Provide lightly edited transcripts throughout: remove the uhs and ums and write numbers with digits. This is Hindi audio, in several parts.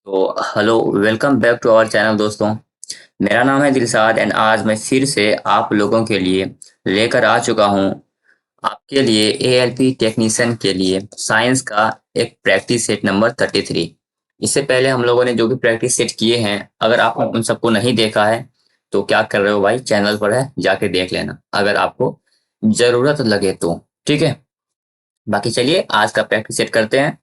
तो hello, welcome back to our channel दोस्तों। मेरा नाम है दिलशाद एंड आज मैं फिर से आप लोगों के लिए लेकर आ चुका हूँ आपके लिए एएलपी टेक्नीशियन के लिए साइंस का एक प्रैक्टिस सेट नंबर 33। इससे पहले हम लोगों ने जो भी प्रैक्टिस सेट किए हैं, अगर आपने उन सबको नहीं देखा है तो क्या कर रहे हो भाई, चैनल पर है जाके देख लेना अगर आपको ज़रूरत लगे तो। ठीक है, बाकी चलिए आज का प्रैक्टिस सेट करते हैं।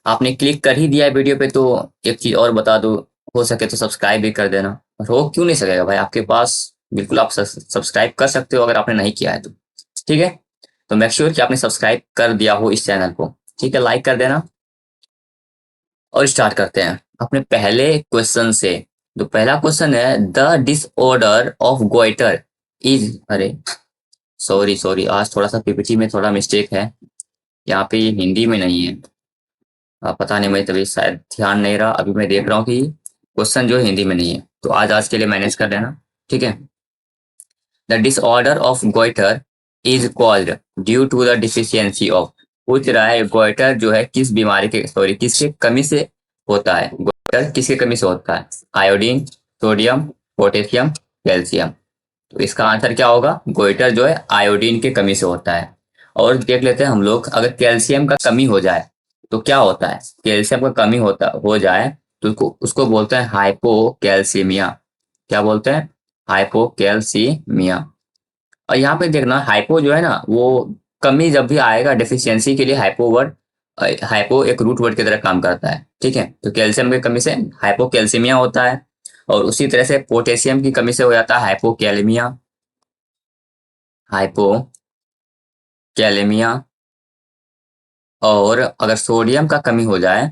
आपने क्लिक कर ही दिया है वीडियो पे तो एक चीज और बता दूं, हो सके तो सब्सक्राइब भी कर देना। हो क्यों नहीं सकेगा भाई, आपके पास बिल्कुल आप सब्सक्राइब कर सकते हो अगर आपने नहीं किया है तो। ठीक है, तो मेक श्योर कि आपने सब्सक्राइब कर दिया हो इस चैनल को। ठीक है, लाइक कर देना और स्टार्ट करते हैं अपने पहले क्वेश्चन से। तो पहला क्वेश्चन है the disorder of goiter is, अरे सॉरी सॉरी, आज थोड़ा सा पीपीटी में थोड़ा मिस्टेक है, यहाँ पे ये हिंदी में नहीं है। पता नहीं, मैं तभी शायद ध्यान नहीं रहा, अभी मैं देख रहा हूँ कि क्वेश्चन जो है हिंदी में नहीं है, तो आज आज के लिए मैनेज कर लेना। ठीक है, the disorder of goiter is called due to the deficiency of. पूछ रहा है गोइटर जो है किस बीमारी के, सॉरी किसके कमी से होता है, गोइटर किसके कमी से होता है? Iodine, sodium, potassium, calcium. तो इसका आंसर क्या होगा? गोइटर जो है आयोडीन के कमी से होता है। और देख लेते हैं हम लोग, अगर कैल्शियम का कमी हो जाए तो क्या होता है? कैल्शियम का कमी होता हो जाए तो उसको उसको बोलते हैं हाइपोकैल्सीमिया। क्या बोलते हैं? हाइपोकैल्सीमिया। और यहाँ पे देखना, हाइपो जो है ना वो कमी जब भी आएगा डेफिशिएंसी के लिए, हाइपो वर्ड, हाइपो एक रूट वर्ड की तरह काम करता है। ठीक है, तो कैल्शियम की कमी से हाइपोकैल्सीमिया होता है, और उसी तरह से पोटेशियम की कमी से हो जाता है हाइपोकैलेमिया। हाइपोकैलेमिया। और अगर सोडियम का कमी हो जाए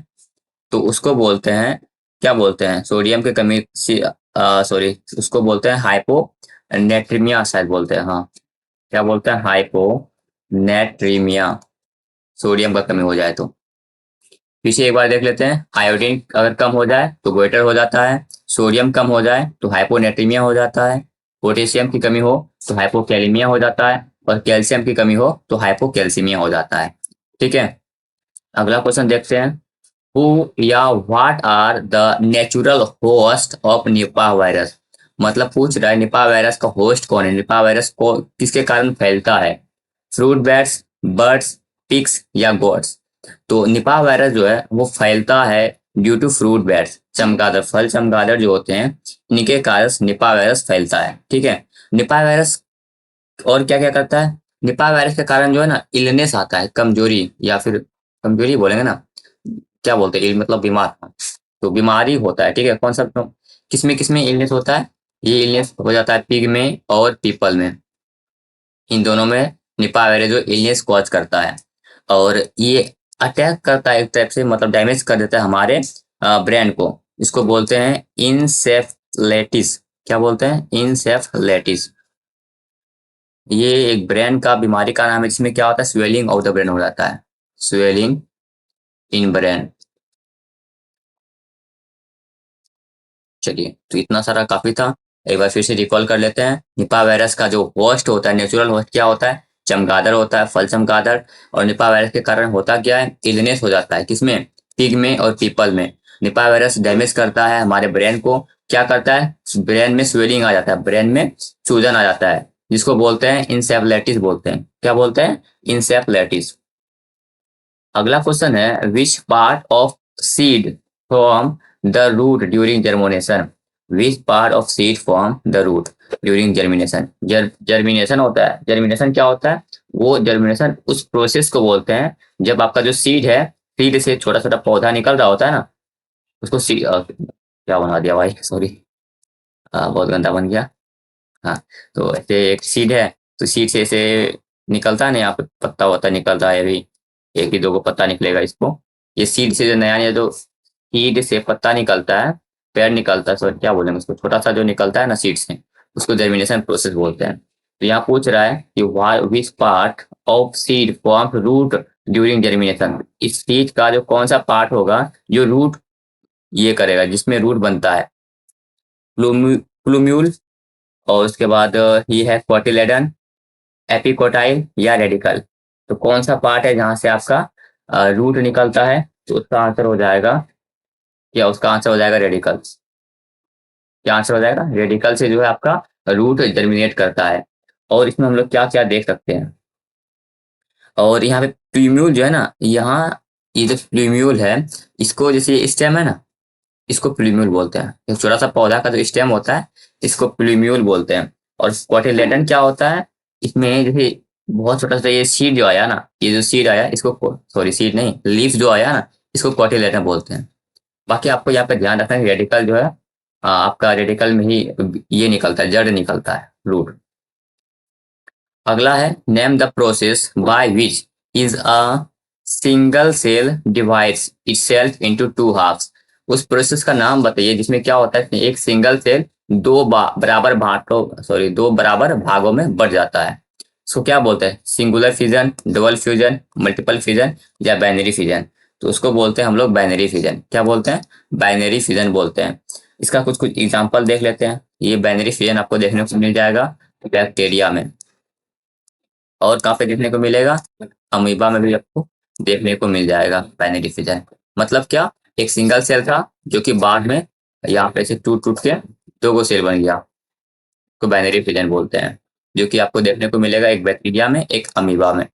तो उसको बोलते हैं, क्या बोलते हैं? सोडियम की कमी से, सॉरी, उसको बोलते हैं हाइपो नेट्रीमिया शायद बोलते हैं, हाँ। क्या बोलते हैं? Hypo natraemia. सोडियम का कमी हो जाए तो। पीछे एक बार देख लेते हैं, आयोडीन अगर कम हो जाए तो गोइटर हो जाता है, सोडियम कम हो जाए तो हाइपोनेट्रीमिया हो जाता है, पोटेशियम की कमी हो तो हाइपोकैलेमिया हो जाता है, और कैल्शियम की कमी हो तो हाइपोकैल्सीमिया हो जाता है। ठीक है, अगला क्वेश्चन देखते हैं। हु या what are the natural host of Nipah virus? मतलब पूछ रहा है निपा वायरस का होस्ट कौन है, निपा वायरस को किसके कारण फैलता है? फ्रूट बैट्स, बर्ड्स, पिग्स या गोड्स? तो निपा वायरस जो है वो फैलता है ड्यू टू फ्रूट बैट्स, चमगादड़, फल चमगादड़ जो होते हैं, इनके कारण निपा वायरस फैलता है। ठीक है, निपा वायरस और क्या क्या करता है? निपा वायरस के कारण जो है ना इलनेस आता है, कमजोरी, या फिर कमजोरी बोलेंगे ना, क्या बोलते हैं, इल मतलब बीमार। तो बीमारी होता है। ठीक है, कौन सा किसमें इलनेस होता है? ये इलनेस हो जाता है पिग में और पीपल में, इन दोनों में निपा वायरस जो इलनेस कॉज करता है। और ये अटैक करता है एक टाइप से, मतलब डैमेज कर देता है हमारे ब्रेन को। इसको बोलते हैं इंसेफ्लाइटिस। क्या बोलते हैं? इंसेफ्लाइटिस। ये एक ब्रेन का बीमारी का नाम है जिसमें क्या होता है, स्वेलिंग ऑफ द ब्रेन हो जाता है, स्वेलिंग इन ब्रेन। चलिए, तो इतना सारा काफी था, एक बार फिर से रिकॉल कर लेते हैं। निपा वायरस का जो होस्ट होता है, नेचुरल होस्ट क्या होता है? चमगादड़ होता है, फल चमगादड़। और निपा वायरस के कारण होता क्या है? इलनेस हो जाता है, किसमें? पिग में और पीपल में। निपा वायरस डैमेज करता है हमारे ब्रेन को। क्या करता है? ब्रेन में स्वेलिंग आ जाता है, ब्रेन में सूजन आ जाता है, जिसको बोलते हैं इंसेफ्लाइटिस बोलते हैं। क्या बोलते हैं? इंसेफ्लाइटिस। अगला क्वेश्चन है which part of seed from the root during germination? Which part of seed from the root during germination? Germination होता है, जर्मिनेशन क्या होता है? वो जर्मिनेशन उस प्रोसेस को बोलते हैं जब आपका जो सीड है, सीड से छोटा छोटा पौधा निकल रहा होता है ना, उसको क्या बना दिया भाई, सॉरी, बहुत गंदा बन गया। हाँ, तो ऐसे एक सीड है, तो सीड से ऐसे निकलता है ना, यहाँ पे पत्ता वत्ता निकल रहा है अभी, एक ही दो को पत्ता निकलेगा इसको। ये सीड से जो नया नया जो सीड से पत्ता निकलता है, पेड़ निकलता है, सॉरी क्या बोलेंगे उसको, छोटा सा जो निकलता है ना सीड से, उसको जर्मिनेशन प्रोसेस बोलते हैं। तो यहाँ पूछ रहा है कि which part of seed form root during germination? इस सीड का जो कौन सा पार्ट होगा जो रूट ये करेगा, जिसमें रूट बनता है? प्लूम्यूल, और उसके बाद ये है कोटिलेडन, एपिकोटाइल या रेडिकल। तो कौन सा पार्ट है जहां से आपका रूट निकलता है? तो उसका आंसर हो जाएगा क्या उसका आंसर हो जाएगा रेडिकल। क्या आंसर हो जाएगा? रेडिकल से जो है आपका रूट जर्मिनेट करता है। और इसमें हम लोग क्या क्या देख सकते हैं, और यहाँ पे प्ल्यूम्यूल जो है ना, यहाँ ये जो प्ल्यूम्यूल है, इसको जैसे स्टेम है ना, इसको प्ल्यूम्यूल बोलते हैं। एक छोटा सा पौधा का जो स्टेम होता है, इसको प्ल्यूम्यूल बोलते हैं। और कोटिलेडन क्या होता है, इसमें जैसे बहुत छोटा सा ये सीड जो आया ना, ये जो सीड आया इसको, सॉरी सीड नहीं, लीफ जो आया ना, इसको कोटिलेडन बोलते हैं। बाकी आपको यहाँ पे ध्यान रखना है, रेडिकल जो है आपका रेडिकल में ही ये निकलता है, जड़ निकलता है, रूट। अगला है name the process by which is a single cell divides itself into two halves. उस प्रोसेस का नाम बताइए जिसमें क्या होता है, एक सिंगल सेल बराबर भागों, सॉरी दो बराबर भागों में बढ़ जाता है। उसको क्या बोलते हैं? Singular fusion, double fusion, multiple fusion या बाइनरी फ्यूजन। तो उसको बोलते हैं हम लोग बाइनरी फ्यूजन। क्या बोलते हैं? बाइनरी फ्यूजन बोलते हैं। इसका कुछ कुछ एग्जांपल देख लेते हैं। ये बाइनरी फ्यूजन आपको देखने को मिल जाएगा बैक्टीरिया में, और कहाँ पे देखने को मिलेगा? अमीबा में भी आपको देखने को मिल जाएगा बाइनरी फिजन। मतलब क्या? एक सिंगल सेल था जो कि बाद में यहाँ पे से टूट टूट के दो गो सेल बन गया, तो बाइनरी फिजन बोलते हैं, जो कि आपको देखने को मिलेगा एक बैक्टीरिया में, एक अमीबा में।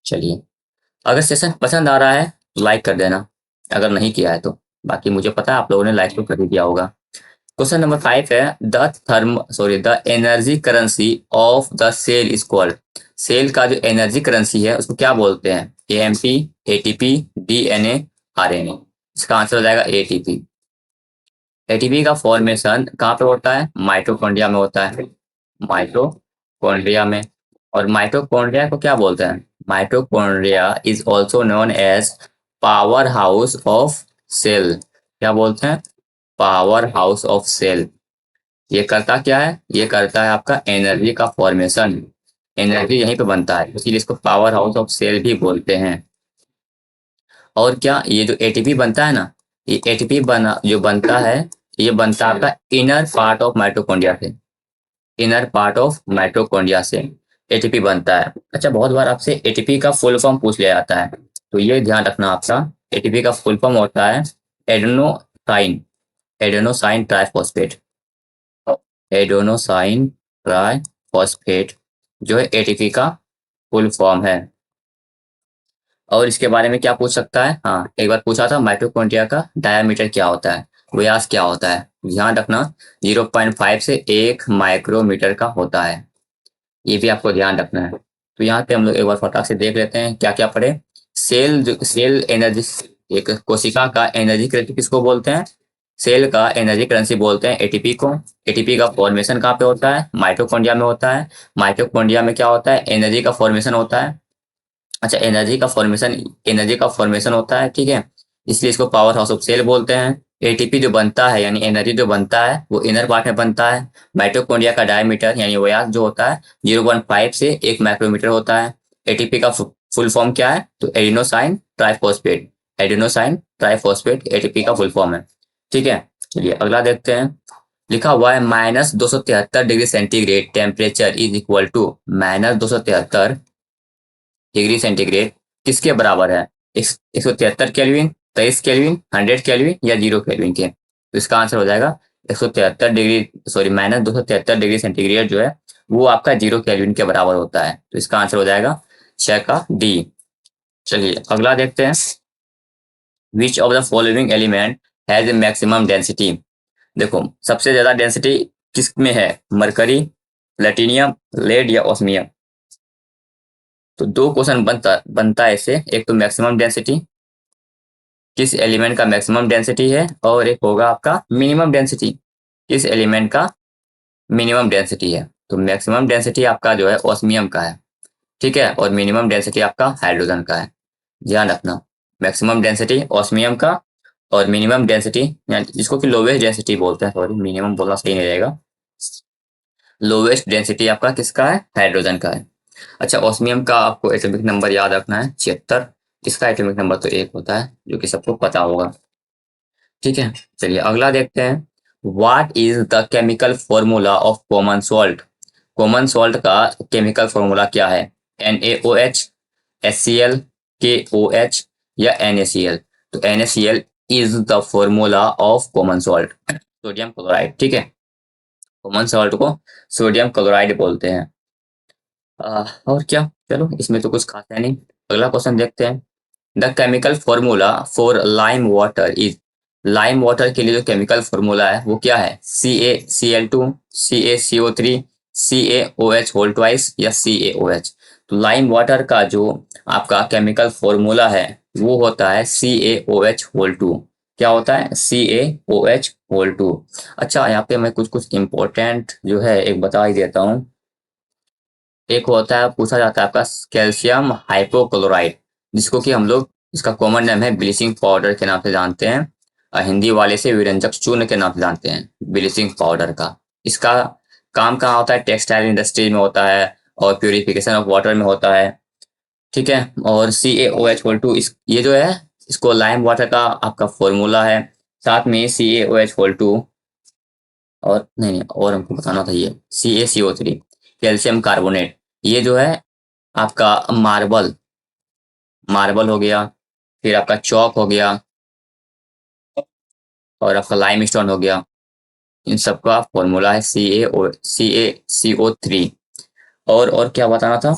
चलिए, अगर सेशन पसंद आ रहा है तो लाइक कर देना, अगर नहीं किया है तो। बाकी मुझे पता है आप लोगों ने लाइक तो कर ही दिया होगा। क्वेश्चन नंबर 5 है the energy currency of the cell is called. Cell का जो एनर्जी करेंसी है उसको क्या बोलते हैं? AMP, ATP, DNA, RNA. इसका आंसर हो जाएगा एटीपी। एटीपी का फॉर्मेशन कहाँ पे होता है? माइटोकॉन्ड्रिया में होता है, माइटोकॉन्ड्रिया में। और माइटोकॉन्ड्रिया को क्या बोलते हैं? Mitochondria is also known as power house of cell. क्या बोलते हैं? Power house of cell. ये करता क्या है? ये करता है आपका एनर्जी का फॉर्मेशन। एनर्जी यहीं पे बनता है, इसीलिए इसको पावर हाउस ऑफ सेल भी बोलते हैं। और क्या, ये जो एटीपी बनता है ना, ये एटीपी बना जो बनता है, ये बनता है आपका इनर पार्ट ऑफ माइटोकॉन्ड्रिया से। इनर पार्ट ऑफ माइटोकॉन्ड्रिया से एटीपी बनता है। अच्छा, बहुत बार आपसे एटीपी का फुल फॉर्म पूछ लिया जाता है, तो ये ध्यान रखना आपका। एटीपी का फुल फॉर्म होता है adenosine, adenosine triphosphate. Adenosine triphosphate जो है एटीपी का फुल फॉर्म है। और इसके बारे में क्या पूछ सकता है? हाँ, एक बार पूछा था माइटोकॉन्ड्रिया का डायामीटर क्या होता है, व्यास क्या होता है। ध्यान रखना, 0.5 से 1 माइक्रोमीटर का होता है, ये भी आपको ध्यान रखना है। तो यहाँ पे हम लोग एक बार फटाक से देख लेते हैं क्या क्या पढ़े। सेल एनर्जी, एक कोशिका का एनर्जी क्रेडिट किसको बोलते हैं? सेल का एनर्जी करेंसी बोलते हैं एटीपी को। एटीपी का फॉर्मेशन कहाँ पे होता है? माइटोकॉन्ड्रिया में होता है। माइटोकॉन्ड्रिया में क्या होता है? एनर्जी का फॉर्मेशन होता है। अच्छा, एनर्जी का फॉर्मेशन होता है, ठीक है, इसलिए इसको पावर हाउस ऑफ सेल बोलते हैं। एटीपी जो बनता है यानी एनर्जी जो बनता है वो इनर पार्ट में बनता है। माइटोकॉन्ड्रिया का डायमीटर यानी व्यास जो होता है 0.5 से 1 माइक्रोमीटर होता है। एटीपी का फुल फॉर्म क्या है? तो adenosine triphosphate. Adenosine triphosphate ATP का फुल फॉर्म है, ठीक है। चलिए अगला देखते हैं। लिखा हुआ है -273 degree centigrade temperature is equal to, -273 degree centigrade किसके बराबर है? 173 केल्विन, 23 केल्विन, 100 केल्विन या 0 केल्विन के। तो इसका आंसर हो जाएगा 173 डिग्री, सॉरी -273 डिग्री सेंटीग्रेड जो है वो आपका 0 केल्विन के बराबर होता है। तो इसका आंसर हो जाएगा 6 का डी। चलिए अगला देखते हैं। Which of the following element has a maximum density. देखो, सबसे ज्यादा डेंसिटी किस में है? मरकरी, प्लेटिनियम, लेड या ऑस्मियम। तो दो क्वेश्चन बनता है इससे। एक तो मैक्सिमम डेंसिटी, किस एलिमेंट का मैक्सिमम डेंसिटी है, और एक होगा आपका मिनिमम डेंसिटी, किस एलिमेंट का मिनिमम डेंसिटी है। तो मैक्सिमम डेंसिटी आपका जो है ऑस्मियम का है, ठीक है, और मिनिमम डेंसिटी आपका हाइड्रोजन का है। ध्यान रखना, मैक्सिमम डेंसिटी ऑस्मियम का, और मिनिमम डेंसिटी जिसको कि लोवेस्ट डेंसिटी बोलते हैं, सॉरी मिनिमम बोलना सही नहीं रहेगा, लोवेस्ट डेंसिटी आपका किसका है? हाइड्रोजन का है। अच्छा, ऑस्मियम का आपको एटॉमिक नंबर याद रखना है 76। इसका एटॉमिक नंबर तो 1 होता है, जो कि सबको पता होगा, ठीक है। चलिए अगला देखते हैं। What is the chemical formula of common salt. Common salt का केमिकल फॉर्मूला क्या है? NaOH, HCl, KOH या NaCl। तो NaCl is the formula of common salt, sodium chloride. ठीक है, कॉमन सॉल्ट को सोडियम क्लोराइड बोलते हैं। और क्या, चलो इसमें तो कुछ खास है नहीं। अगला क्वेश्चन देखते हैं। The chemical formula for lime water is, lime water के लिए जो केमिकल फॉर्मूला है वो क्या है? CaCl2, CaCO3, CaOH whole twice या CaOH। तो लाइम वाटर का जो आपका केमिकल फॉर्मूला है वो होता है CaOH होल टू। क्या होता है? CaOH whole two. अच्छा, यहाँ पे मैं कुछ कुछ इंपॉर्टेंट जो है एक बता ही देता हूँ। एक होता है, पूछा जाता है आपका कैल्शियम हाइपोक्लोराइड, जिसको कि हम लोग, इसका कॉमन नेम है ब्लीचिंग पाउडर के नाम से जानते हैं, और हिंदी वाले से विरंजक चूर्ण के नाम से जानते हैं, ब्लीचिंग पाउडर का। इसका काम कहाँ होता है? टेक्सटाइल इंडस्ट्री में होता है और प्यूरिफिकेशन ऑफ वाटर में होता है। ठीक है, और CaOH इस ये जो है, इसको लाइम वाटर का आपका फॉर्मूला है। साथ में CaOH, और नहीं नहीं, और हमको बताना था, ये CaCO3, कैल्शियम कार्बोनेट, ये जो है आपका मार्बल, मार्बल हो गया, फिर आपका चौक हो गया, और आपका लाइम स्टोन हो गया। इन सबका फॉर्मूला है CaCO3। और क्या बताना था,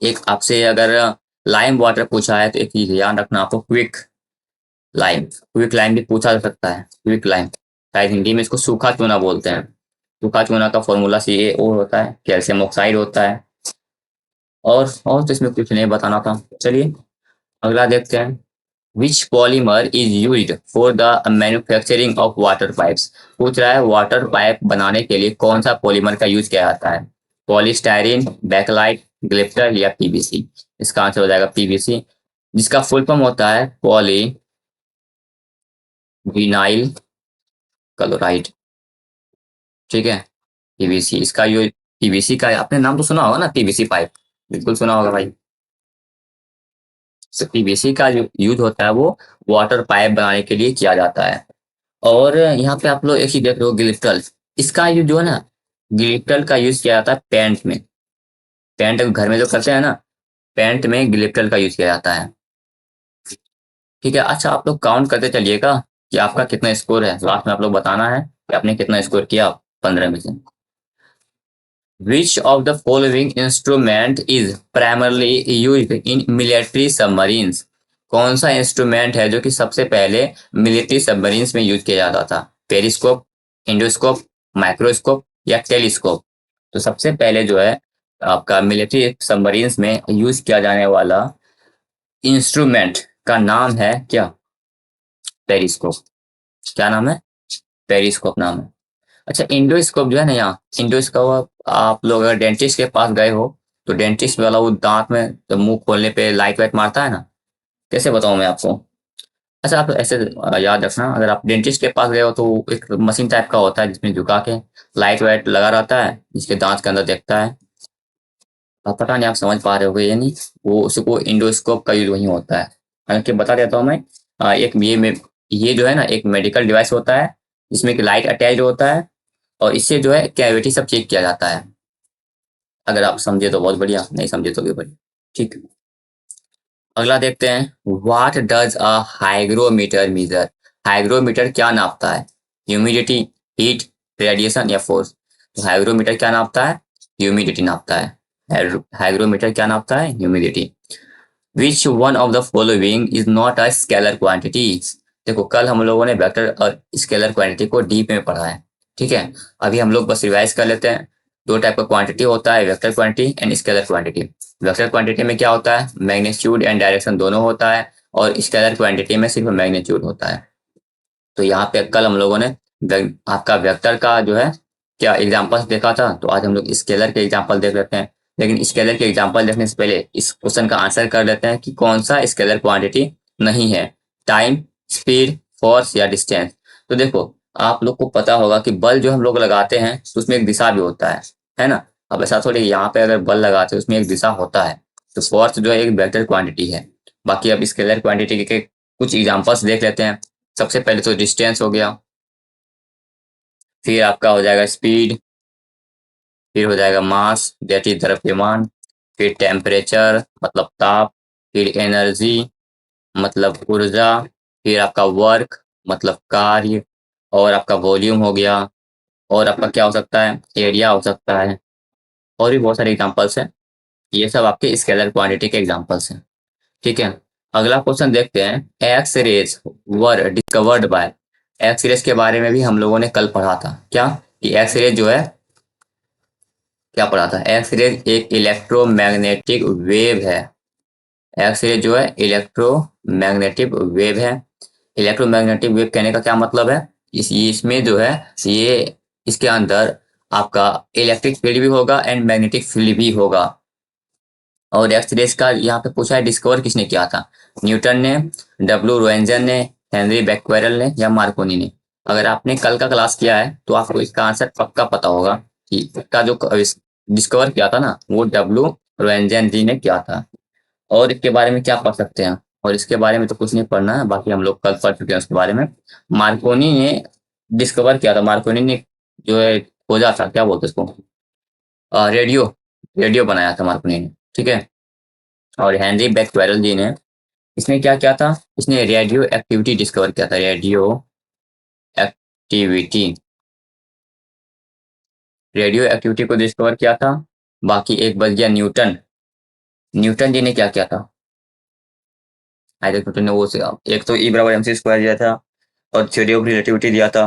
एक आपसे अगर लाइम वाटर पूछा है तो एक चीज ध्यान रखना आपको, क्विक लाइम, क्विक लाइम भी पूछा जा सकता है। क्विक लाइम, शायद हिंदी में इसको सूखा चूना बोलते हैं। सूखा चूना का फॉर्मूला CaO होता है, कैल्शियम ऑक्साइड होता है। और तो इसमें कुछ नहीं बताना था। चलिए अगला देखते हैं। Which polymer is used for the manufacturing of water pipes. पूछ रहा है वाटर पाइप बनाने के लिए कौन सा पॉलीमर का यूज किया जाता है? पॉलीस्टायरीन, बैकलाइट, ग्लिप्टर या PVC। इसका आंसर हो जाएगा PVC, जिसका फुल फॉर्म होता है पॉली विनाइल क्लोराइड। ठीक है, PVC इसका यूज, PVC का आपने नाम तो सुना होगा ना, PVC पाइप, बिल्कुल सुना होगा भाई। तो PVC का जो यूज होता है वो वाटर पाइप बनाने के लिए किया जाता है। और यहाँ पे आप लोग एक चीज देख रहे हो, ग्लिप्टल, इसका यूज जो है ना, ग्लिप्टल का यूज किया जाता है पेंट में। पेंट घर में जो करते हैं ना, पेंट में ग्लिप्टल का यूज किया जाता है। ठीक है, अच्छा आप लोग काउंट करते चलिएगा कि आपका कितना स्कोर है, लास्ट में आप लोग बताना है कि आपने कितना स्कोर किया 15 में से। Which of the following instrument is primarily used in military submarines? कौन सा इंस्ट्रूमेंट है जो कि सबसे पहले मिलिट्री सबमरीन्स में यूज किया जाता था? पेरिस्कोप, इंडोस्कोप, माइक्रोस्कोप या टेलीस्कोप। तो सबसे पहले जो है आपका मिलिट्री सबमरीन्स में यूज किया जाने वाला इंस्ट्रूमेंट का नाम है क्या? पेरिस्कोप। क्या नाम है? पेरिस्कोप नाम है। अच्छा, इंडोस्कोप जो है ना, यहाँ इंडोस्कोप, आप लोग अगर डेंटिस्ट के पास गए हो तो डेंटिस्ट वाला वो दांत में तो मुंह खोलने पे लाइट वाइट मारता है ना, कैसे बताऊं मैं आपको। अच्छा, आप ऐसे याद रखना, अगर आप डेंटिस्ट के पास गए हो तो एक मशीन टाइप का होता है जिसमें झुका के लाइट वाइट लगा रहता है, जिसके दांत के अंदर देखता है। अब पता नहीं आप समझ पा रहे हो या नहीं, वो उसको इंडोस्कोप का यूज वही होता है। हालांकि बता देता हूँ मैं, एक ये जो है ना एक मेडिकल डिवाइस होता है, जिसमें कि लाइट अटैच होता है, और इससे जो है कैविटी सब चेक किया जाता है। अगर आप समझे तो बहुत बढ़िया, नहीं समझे तो भी बढ़िया। ठीक, अगला देखते हैं। What does a hygrometer measure. Hygrometer क्या नापता है? ह्यूमिडिटी, हीट, रेडिएशन या फोर्स। तो हाइग्रोमीटर क्या नापता है? ह्यूमिडिटी नापता है। हाइग्रोमीटर क्या नापता है? Humidity. Which one of the following is not a scalar quantity. देखो कल हम लोगों ने वेक्टर और स्केलर क्वांटिटी को डीप में पढ़ा है। ठीक है, अभी हम लोग बस रिवाइज कर लेते हैं। दो टाइप का क्वांटिटी होता है, vector quantity and scalar quantity. Vector quantity में क्या होता है? मैग्नीट्यूड एंड डायरेक्शन दोनों होता है, और स्केलर क्वांटिटी में सिर्फ मैग्नीट्यूड होता है। तो यहाँ पे कल हम लोगों ने आपका वेक्टर का जो है क्या एग्जाम्पल्स देखा था, तो आज हम लोग स्केलर के एग्जाम्पल देख लेते हैं। लेकिन स्केलर के एग्जाम्पल देखने से पहले इस क्वेश्चन का आंसर कर लेते हैं कि कौन सा स्केलर क्वांटिटी नहीं है। टाइम, स्पीड, फोर्स या डिस्टेंस। तो देखो, आप लोग को पता होगा कि बल जो हम लोग लगाते हैं तो उसमें एक दिशा भी होता है ना। अब ऐसा थोड़ी, यहाँ पे अगर बल लगाते हैं उसमें एक दिशा होता है। तो फोर्स जो है एक वेक्टर क्वांटिटी है। बाकी अब स्केलर क्वांटिटी के कुछ एग्जाम्पल्स देख लेते हैं। सबसे पहले तो डिस्टेंस हो गया, फिर आपका हो जाएगा स्पीड, फिर हो जाएगा मास दैट इज द्रव्यमान, फिर टेम्परेचर मतलब ताप, फिर एनर्जी मतलब ऊर्जा, फिर आपका वर्क मतलब कार्य, और आपका वॉल्यूम हो गया, और आपका क्या हो सकता है, एरिया हो सकता है, और भी बहुत सारे एग्जांपल्स हैं। ये सब आपके स्केलर क्वांटिटी के एग्जांपल्स हैं। ठीक है, अगला क्वेश्चन देखते हैं। X rays were discovered by, X rays के बारे में भी हम लोगों ने कल पढ़ा था क्या, कि एक्स रेज जो है, क्या पढ़ा था, एक्स रेज एक इलेक्ट्रोमैग्नेटिक वेव है। एक्स रे जो है इलेक्ट्रोमैग्नेटिक वेव है। इलेक्ट्रोमैग्नेटिक वेव कहने का क्या मतलब है, इसमें जो है, ये इसके अंदर आपका इलेक्ट्रिक फील्ड भी होगा एंड मैग्नेटिक फील्ड भी होगा। और एक्स रेस का यहाँ पे पूछा है डिस्कवर किसने किया था, न्यूटन ने, डब्ल्यू रोएंजन ने, हेनरी बैक्वेरल ने, या मार्कोनी ने। अगर आपने कल का क्लास किया है तो आपको इसका आंसर पक्का पता होगा कि इसका जो डिस्कवर किया था ना, वो डब्ल्यू रोएंजन जी ने किया था। और इसके बारे में क्या पढ़ सकते हैं, और इसके बारे में तो कुछ नहीं पढ़ना है, बाकी हम लोग कल पढ़ चुके हैं उसके बारे में। मार्कोनी ने डिस्कवर किया था, मार्कोनी ने जो है खोजा था, क्या बोलते हैं उसको, रेडियो, रेडियो बनाया था मार्कोनी ने। ठीक है, और हेनरी बैक्वेरल जी ने, इसने क्या किया था, इसने रेडियो एक्टिविटी डिस्कवर किया था, रेडियो एक्टिविटी, रेडियो एक्टिविटी को डिस्कवर किया था। बाकी एक बच गया न्यूटन, न्यूटन जी ने क्या किया था, आइजैक न्यूटन ने वो से एक तो ई बराबर एमसी स्क्वायर दिया था, और थ्योरी ऑफ रिलेटिविटी दिया था।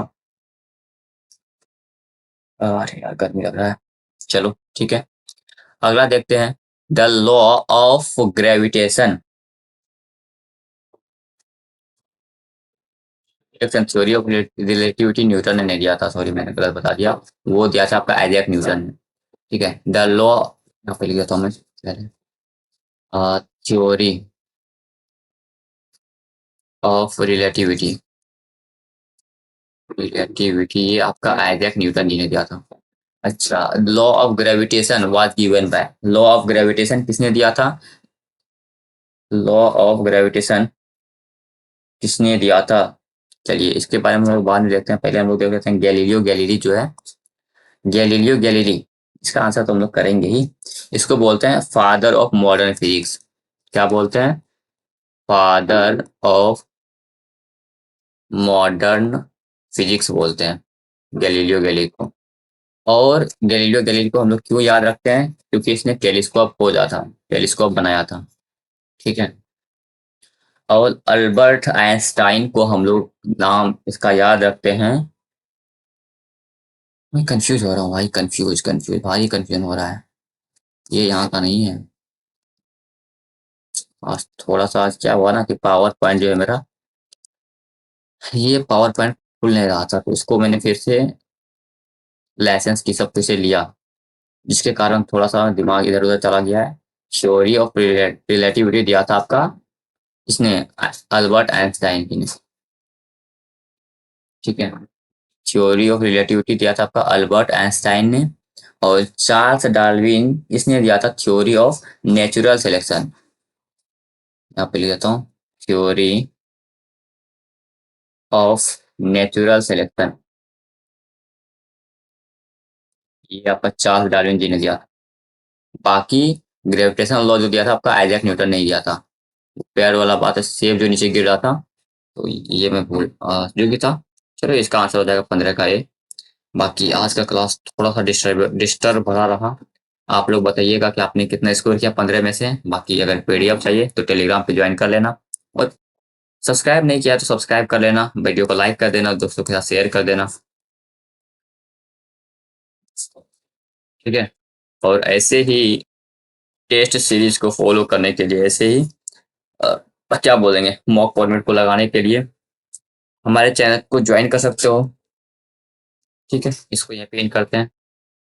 अरे यार गर्मी लग रहा है, चलो ठीक है। अगला देखते हैं, the law of gravitation, theory of relativity Newton ने नहीं दिया था, सॉरी मैंने गलत बता दिया, वो दिया था आपका आइजैक न्यूटन ने। ठीक है, द लॉ, यहाँ पे लिख देता हूँ मैं पहले, थ्योरी ऑफ रिलेटिविटी, रिलेटिविटी ये आपका आइजैक न्यूटन जी ने दिया था। अच्छा, law of gravitation was given by, law of gravitation किसने दिया था, लॉ ऑफ ग्रेविटेशन किसने दिया था, चलिए इसके बारे में हम लोग बाद में देखते हैं, पहले हम लोग देख लेते हैं गैलीलियो गैलीली जो है, गैलीलियो गैलीली, इसका आंसर तो हम लोग करेंगे ही। इसको बोलते हैं फादर ऑफ मॉडर्न फिजिक्स, क्या बोलते हैं, फादर ऑफ मॉडर्न फिजिक्स बोलते हैं गैलीलियो गैलीली को। और गैलीलियो गैलीली को हम लोग क्यों याद रखते हैं, क्योंकि इसने टेलीस्कोप खोजा था, टेलीस्कोप बनाया था। ठीक है, और अल्बर्ट आइंस्टाइन को हम लोग नाम इसका याद रखते हैं, मैं कंफ्यूज हो रहा हूँ भाई, कंफ्यूज कंफ्यूज भाई, कंफ्यूजन हो रहा है, ये यहाँ का नहीं है। आज थोड़ा सा आज क्या हुआ ना कि पावर पॉइंट जो है मेरा, ये पावर पॉइंट खुल नहीं रहा था, तो इसको मैंने फिर से लाइसेंस की सब फिर से लिया, जिसके कारण थोड़ा सा दिमाग इधर उधर चला गया है। थ्योरी ऑफ रिलेटिविटी दिया था आपका इसने, अल्बर्ट आइंस्टाइन ने। ठीक है, थ्योरी ऑफ रिलेटिविटी दिया था आपका अल्बर्ट आइंस्टाइन ने। और चार्ल्स डार्विन इसने दिया था थ्योरी ऑफ नेचुरल सिलेक्शन, यहाँ पे लिख देता हूँ, थ्योरी ऑफ नेचुरल सिलेक्शन, ये आपका चार्ल्स डार्विन जी ने दिया। बाकी ग्रेविटेशनल लॉ जो दिया था आपका आइजैक न्यूटन ने दिया था। पैर वाला बात है, सेब जो नीचे गिर रहा था, तो ये मैं भूल जो भी था। चलो इसका आंसर हो जाएगा 15 का ए। बाकी आज का क्लास थोड़ा सा डिस्टर्ब भरा रहा। आप लोग बताइएगा कि आपने कितना स्कोर किया 15 में से। बाकी अगर पीडीएफ चाहिए तो टेलीग्राम पे ज्वाइन कर लेना, और सब्सक्राइब नहीं किया तो सब्सक्राइब कर लेना, वीडियो को लाइक कर देना, दोस्तों के साथ शेयर कर देना। ठीक है, और ऐसे ही टेस्ट सीरीज को फॉलो करने के लिए, ऐसे ही क्या बोलेंगे, मॉक फॉर्मेट को लगाने के लिए हमारे चैनल को ज्वाइन कर सकते हो। ठीक है, इसको यहाँ पे इन करते हैं।